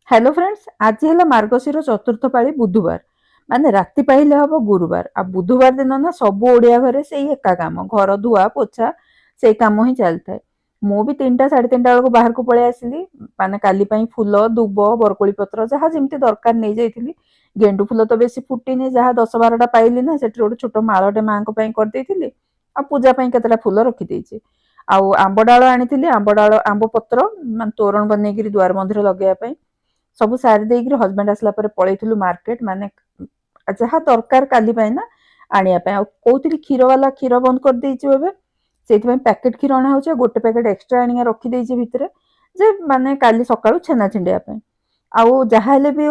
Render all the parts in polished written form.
Hello friends, आज है मार्गशीर चतुर्थ पाली बुधवार। माने राति पाइले हम गुरुवार आ बुधवार दिन ना सब ओडिया घरे से एका काम घर धुआ पोछा से काम ही चलता है। मु भी 3टा 3:30 बेलू बाहर को पळै आसिली। माने काली पई फूल दुब बरकोली पत्र जहाँ जमती दरकार नहीं जाइथिली। गेंडू फूल तो बेसी फुटीनी जहाँ 10-12टा पाइली ना सेठी गोटे छोट माळटे माँ को पई कर देइथिली। आ पूजा पई केतेटा फूल रखी देइछि। आउ आंब डाळ आनिथिली, आंब डाळ आंब पत्र मान तोरण बनेगिरी द्वार मंदिर लगेया पई सब सारी देकर हजबैंड आसला पर पळैथिलु मार्केट माने जहाँ दरकार काली पाई ना आनिया पाई। आ कोउथिली क्षीर वाला क्षीर बंद कर देइछु एबे सेति पैकेट क्षीर अना होचे गोटे पैकेट एक्स्ट्रा आनिया रखी देइछि भितरे जे माने काली सकाळु छेना छिंडिया पाई। आउ जहाँ हेले भी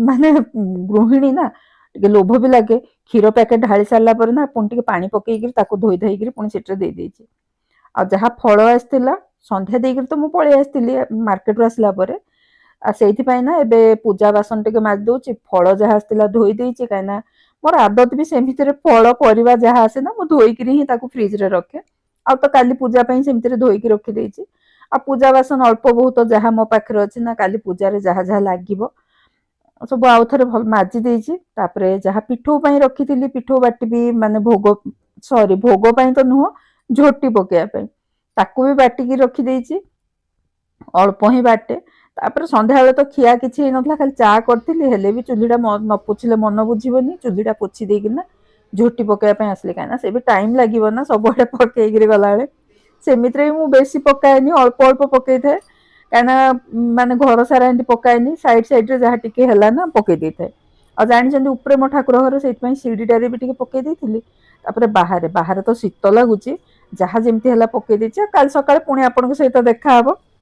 माने गृहिणी ना टिके लोभ भी लागे क्षीर पैकेट ढाली सारला पर ना पुଣି टिके पानी पकेइकिरी ताकू धोई धाइकिरी पुଣି सेटरे देइ देइछि। आ जहाँ फल आस्थिला संध्या देइकिरी तो मु पळै आस्थिली मार्केट रु आसला परे आ सेइथिपाई ना एबे पूजा बासन टिके माज दउछि फल जहाँ आस्थिला धोई देइछि काइना मोर आदत भी सेमितिरे फल परिवा जहाँ आसे ना मु धोइकिरी ही ताकू फ्रिज रे रखे। आ तो काली पूजा पई सेमितिरे धोइकी रखि देइछि। आ पूजा बासन अल्प बहुत जहाँ मो पाखरे अछि ना काली पूजा रे जहाँ जहाँ लागिबो सब आउ थरे भल माजी देइछि। तापरे जहाँ पिठौ पई रखिथिली पिठौ बाटी भी माने भोग सॉरी भोग पई तो नुह झोटी पकेया पई ताकू भी बाटी की रखि देइछि अल्प ही बाटे। तापर संध्या बेले तो खिया किछि नथला खाली चा करथिली हेले भी चुल्लीटा न पोछिले मन बुझिबनी चुल्लीटा पोछि देकिना झोटी पकेया पई आसले काना से भी टाइम लागिबो ना सबडे पकेइगिरी गला बेले सेमित्रे मु बेसी पकाएनी अल्प अल्प पकेइ थाए काना माने घर सारा एंती पकाएनी साइड साइड रे जहाँ टिके हैला ना पकेइ देइ थाए। आ जानि छन्ती ऊपरे मो ठाकुर घर सेति पई सीढ़ीटारे भी टिके पकेइ देइथिली। तापरे बाहरे बाहरे तो शीत लागुची जहाँ जेमती हैला पकेइ देइछि। काल सकाळे पुणी आपनक सहित देखा हबो।